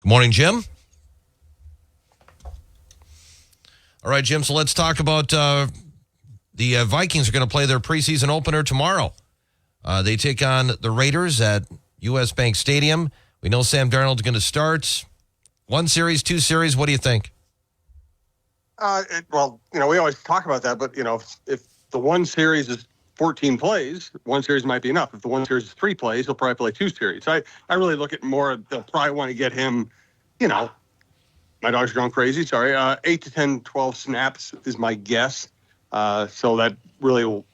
Good morning, Jim. All right, Jim, so let's talk about the Vikings are going to play their preseason opener tomorrow. They take on the Raiders at U.S. Bank Stadium. We know Sam Darnold's going to start. 1 series, 2 series, what do you think? Well, we always talk about that, but, if the 1 series is 14 plays, 1 series might be enough. If the 1 series is 3 plays, he'll probably play 2 series. I really look at more, they'll probably want to get him, my dog's gone crazy, sorry, 8 to 10, 12 snaps is my guess. So that really will,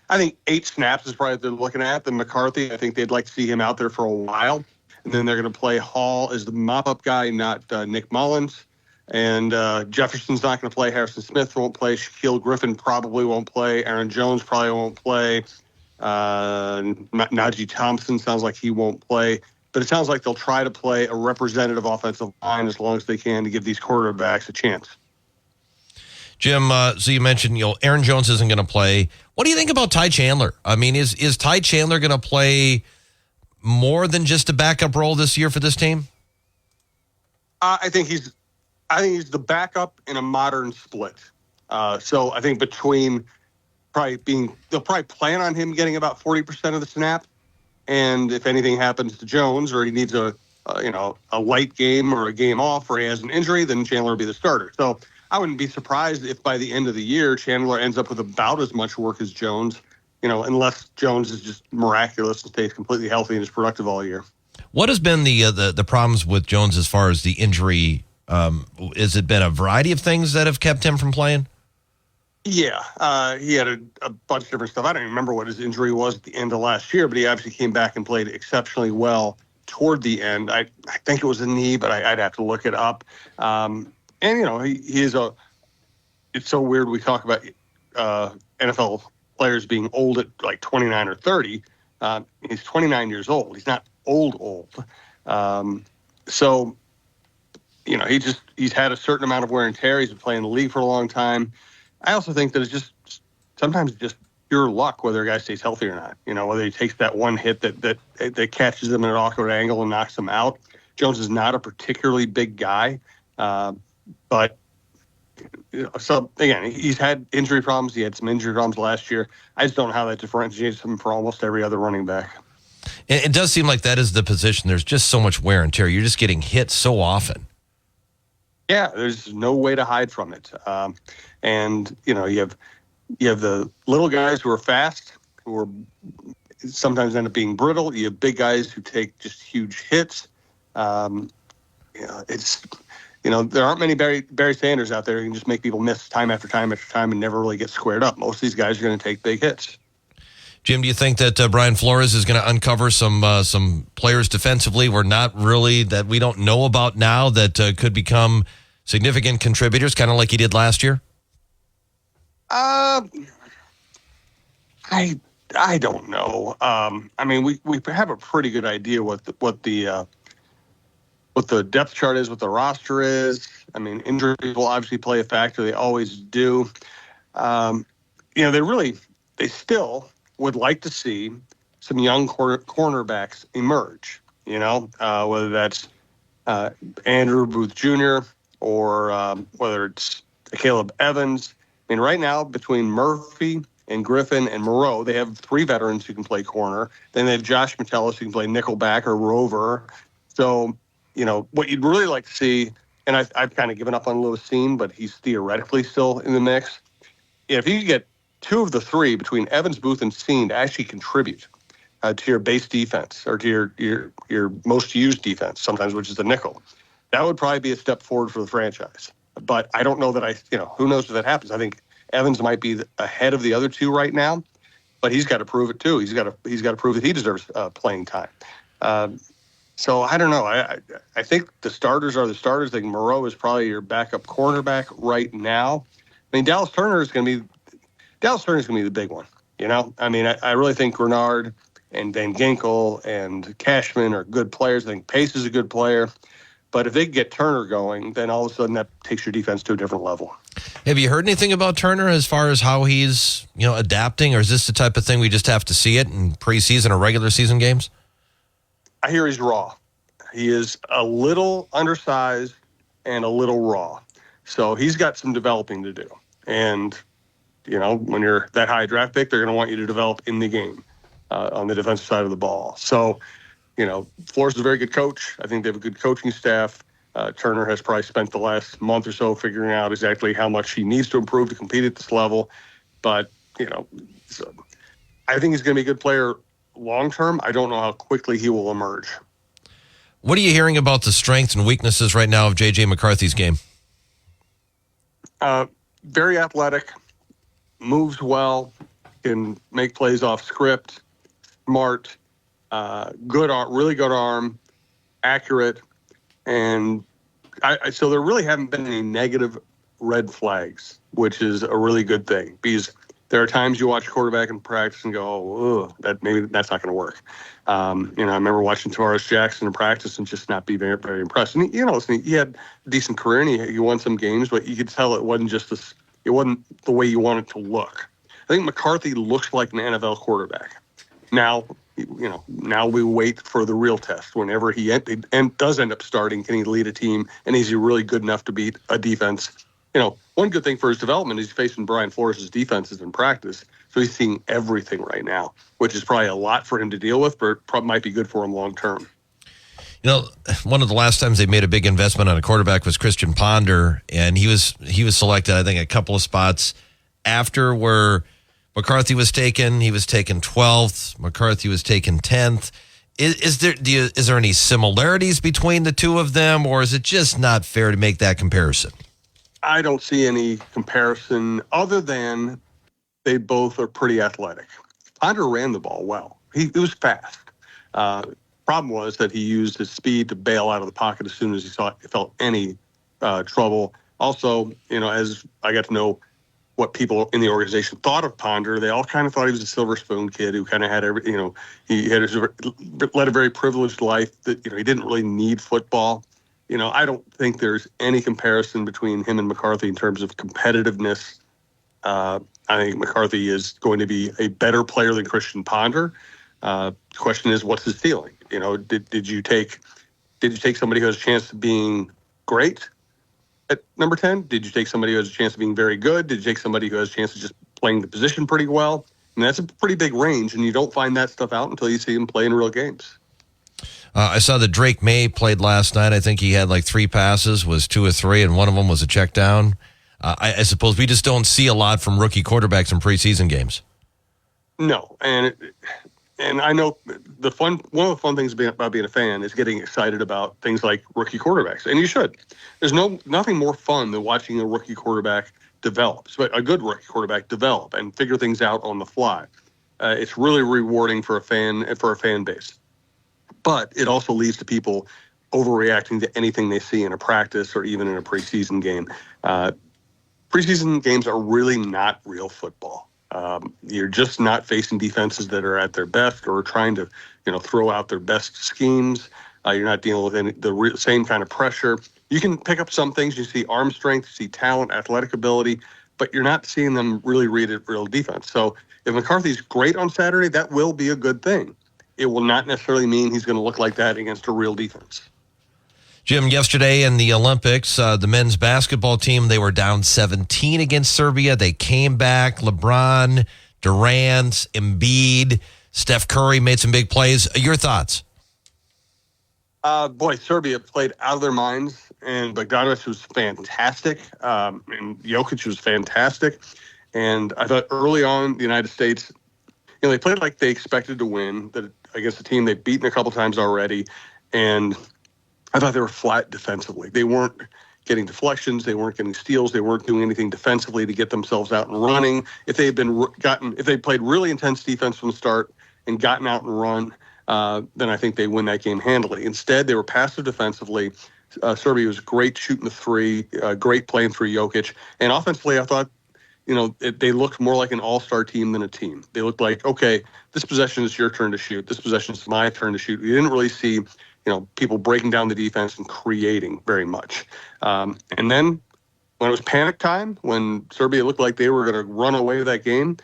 I think 8 snaps is probably what they're looking at. Then McCarthy, I think they'd like to see him out there for a while. And then they're going to play Hall as the mop-up guy, not Nick Mullins. And Jefferson's not going to play. Harrison Smith won't play. Shaquille Griffin probably won't play. Aaron Jones probably won't play. Najee Thompson sounds like he won't play. But it sounds like they'll try to play a representative offensive line as long as they can to give these quarterbacks a chance. Jim, so you mentioned, Aaron Jones isn't going to play. What do you think about Ty Chandler? I mean, is Ty Chandler going to play more than just a backup role this year for this team? I think he's the backup in a modern split. So I think between they'll probably plan on him getting about 40% of the snap. And if anything happens to Jones or he needs a light game or a game off or he has an injury, then Chandler will be the starter. So I wouldn't be surprised if by the end of the year, Chandler ends up with about as much work as Jones, unless Jones is just miraculous and stays completely healthy and is productive all year. What has been the problems with Jones as far as the injury? Has it been a variety of things that have kept him from playing? Yeah, he had a bunch of different stuff. I don't even remember what his injury was at the end of last year, but he actually came back and played exceptionally well toward the end. I think it was a knee, but I'd have to look it up. And, he is it's so weird we talk about NFL players being old at like 29 or 30. He's 29 years old. He's not old. So, he's had a certain amount of wear and tear. He's been playing the league for a long time. I also think that it's sometimes just pure luck whether a guy stays healthy or not. Whether he takes that one hit that catches him at an awkward angle and knocks him out. Jones is not a particularly big guy, but so again, he's had injury problems. He had some injury problems last year. I just don't know how that differentiates him from almost every other running back. It does seem like that is the position. There's just so much wear and tear. You're just getting hit so often. Yeah, there's no way to hide from it. And you have the little guys who are fast, who are sometimes end up being brittle. You have big guys who take just huge hits. There aren't many Barry Sanders out there who can just make people miss time after time after time and never really get squared up. Most of these guys are going to take big hits. Jim, do you think that Brian Flores is going to uncover some players defensively that we don't know about now that could become significant contributors, kind of like he did last year? I don't know. We have a pretty good idea what the depth chart is, what the roster is. Injuries will obviously play a factor. They always do. They still would like to see some young cornerbacks emerge, whether that's Andrew Booth Jr. or whether it's Caleb Evans. Right now, between Murphy and Griffin and Moreau, they have 3 veterans who can play corner. Then they have Josh Metellus who can play nickelback or rover. So, what you'd really like to see, and I've kind of given up on Lewis Cine, but he's theoretically still in the mix. If you could get 2 of the 3 between Evans, Booth, and Cine to actually contribute to your base defense or to your most used defense, sometimes which is the nickel, that would probably be a step forward for the franchise. But I don't know that who knows if that happens. I think Evans might be ahead of the other 2 right now, but he's got to prove it too. He's got to prove that he deserves playing time. So I don't know. I think the starters are the starters. I think Moreau is probably your backup cornerback right now. Dallas Turner is going to be the big one. I really think Grenard and Van Ginkel and Cashman are good players. I think Pace is a good player. But if they get Turner going, then all of a sudden that takes your defense to a different level. Have you heard anything about Turner as far as how he's, adapting, or is this the type of thing we just have to see it in preseason or regular season games? I hear he's raw. He is a little undersized and a little raw. So he's got some developing to do. And, when you're that high draft pick, they're going to want you to develop in the game on the defensive side of the ball. So, Flores is a very good coach. I think they have a good coaching staff. Turner has probably spent the last month or so figuring out exactly how much he needs to improve to compete at this level. But, so I think he's going to be a good player long term. I don't know how quickly he will emerge. What are you hearing about the strengths and weaknesses right now of J.J. McCarthy's game? Very athletic, moves well, can make plays off script, smart, really good arm, accurate, and so there really haven't been any negative red flags, which is a really good thing, because there are times you watch quarterback in practice and go, oh, maybe that's not going to work. I remember watching Tavares Jackson in practice and just not be very, very impressed. And he had a decent career and he won some games, but you could tell it wasn't it wasn't the way you want it to look. I think McCarthy looks like an NFL quarterback. Now, now we wait for the real test. Whenever he does end up starting, can he lead a team, and is he really good enough to beat a defense? One good thing for his development is he's facing Brian Flores' defenses in practice, so he's seeing everything right now, which is probably a lot for him to deal with, but probably might be good for him long term. One of the last times they made a big investment on a quarterback was Christian Ponder, and he was selected, I think, a couple of spots after where McCarthy was taken. He was taken 12th. McCarthy was taken 10th. Is there any similarities between the two of them, or is it just not fair to make that comparison? I don't see any comparison other than they both are pretty athletic. Ponder ran the ball well. He was fast. Problem was that he used his speed to bail out of the pocket as soon as he felt any trouble. Also, as I got to know what people in the organization thought of Ponder, they all kind of thought he was a silver spoon kid who kind of had led a very privileged life, that, he didn't really need football. I don't think there's any comparison between him and McCarthy in terms of competitiveness. I think McCarthy is going to be a better player than Christian Ponder. The question is, what's his ceiling? Did you take somebody who has a chance of being great at number 10? Did you take somebody who has a chance of being very good? Did you take somebody who has a chance of just playing the position pretty well? And that's a pretty big range, and you don't find that stuff out until you see him play in real games. I saw that Drake May played last night. I think he had like 3 passes, was 2 or 3, and one of them was a check down. I suppose we just don't see a lot from rookie quarterbacks in preseason games. No, and I know one of the fun things about being a fan is getting excited about things like rookie quarterbacks, and you should. There's nothing more fun than watching a rookie quarterback develop, a good rookie quarterback develop and figure things out on the fly. It's really rewarding for a fan base. But it also leads to people overreacting to anything they see in a practice or even in a preseason game. Preseason games are really not real football. You're just not facing defenses that are at their best or trying to, throw out their best schemes. You're not dealing with the same kind of pressure. You can pick up some things. You see arm strength, you see talent, athletic ability, but you're not seeing them really read a real defense. So if McCarthy's great on Saturday, that will be a good thing. It will not necessarily mean he's going to look like that against a real defense. Jim, yesterday in the Olympics, the men's basketball team, they were down 17 against Serbia. They came back. LeBron, Durant, Embiid, Steph Curry made some big plays. Your thoughts? Serbia played out of their minds, and Bogdanovic was fantastic, and Jokic was fantastic. And I thought early on, the United States, they played like they expected to win against a team they've beaten a couple times already, and I thought they were flat defensively. They weren't getting deflections, they weren't getting steals, they weren't doing anything defensively to get themselves out and running. If they played really intense defense from the start and gotten out and run, then I think they win that game handily. Instead, they were passive defensively. Serbia was great shooting the three, great playing through Jokic, and offensively, I thought, they looked more like an all-star team than a team. They looked like, okay, this possession is your turn to shoot. This possession is my turn to shoot. You didn't really see, people breaking down the defense and creating very much. And then when it was panic time, when Serbia looked like they were going to run away with that game,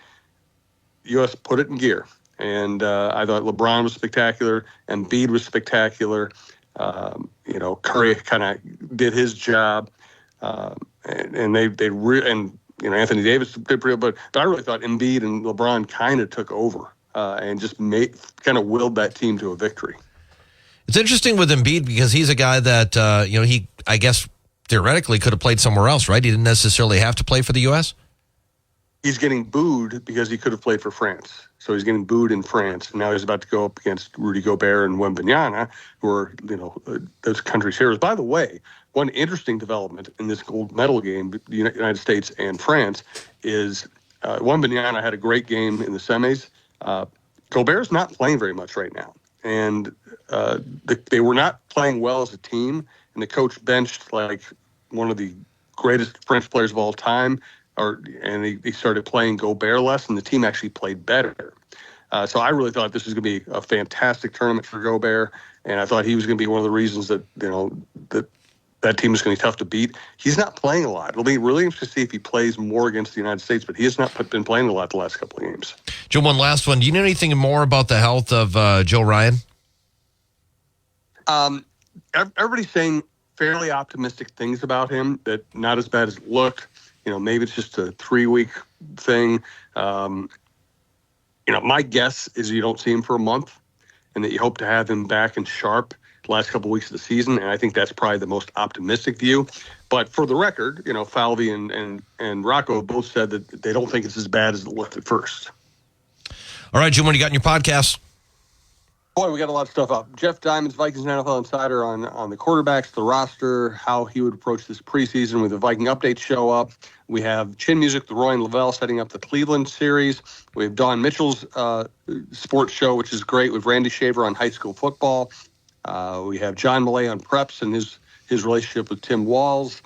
U.S. put it in gear. And I thought LeBron was spectacular. Embiid was spectacular. Curry kind of did his job, and Anthony Davis did pretty good, but I really thought Embiid and LeBron kind of took over and just kind of willed that team to a victory. It's interesting with Embiid because he's a guy that he, I guess, theoretically could have played somewhere else, right? He didn't necessarily have to play for the U.S. He's getting booed because he could have played for France. So he's getting booed in France. And now he's about to go up against Rudy Gobert and Wembanyama, who are, those countries' heroes. By the way, one interesting development in this gold medal game, the United States and France, is Wembanyama had a great game in the semis. Gobert's not playing very much right now. And they were not playing well as a team. And the coach benched like one of the greatest French players of all time. And he started playing Gobert less, and the team actually played better. So I really thought this was going to be a fantastic tournament for Gobert, and I thought he was going to be one of the reasons that that team is going to be tough to beat. He's not playing a lot. It'll be really interesting to see if he plays more against the United States, but he has not been playing a lot the last couple of games. Joe, one last one. Do you know anything more about the health of Joe Ryan? Everybody's saying fairly optimistic things about him, that not as bad as it looked. Maybe it's just a 3-week thing. My guess is you don't see him for a month and that you hope to have him back and sharp the last couple of weeks of the season. And I think that's probably the most optimistic view. But for the record, Falvey and Rocco both said that they don't think it's as bad as it looked at first. All right, Jim, what do you got in your podcast? Boy, we got a lot of stuff up. Jeff Diamond's Vikings NFL Insider on the quarterbacks, the roster, how he would approach this preseason with the Viking update show up. We have Chin Music, the Roy and Lavelle setting up the Cleveland series. We have Don Mitchell's sports show, which is great, with Randy Shaver on high school football. We have John Millay on preps and his relationship with Tim Walls.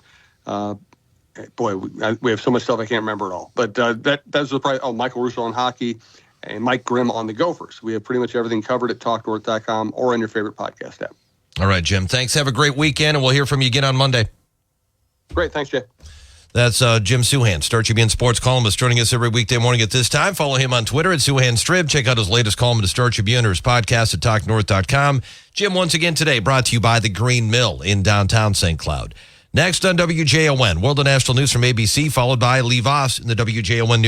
We have so much stuff I can't remember it all. But that's probably Michael Russo on hockey. And Mike Grimm on the Gophers. We have pretty much everything covered at talknorth.com or on your favorite podcast app. All right, Jim. Thanks. Have a great weekend, and we'll hear from you again on Monday. Great. Thanks, Jay. That's Jim Souhan, Star Tribune sports columnist, joining us every weekday morning at this time. Follow him on Twitter at SouhanStrib. Check out his latest column at the Star Tribune or his podcast at talknorth.com. Jim, once again today, brought to you by the Green Mill in downtown St. Cloud. Next on WJON, World and National News from ABC, followed by Lee Voss in the WJON News.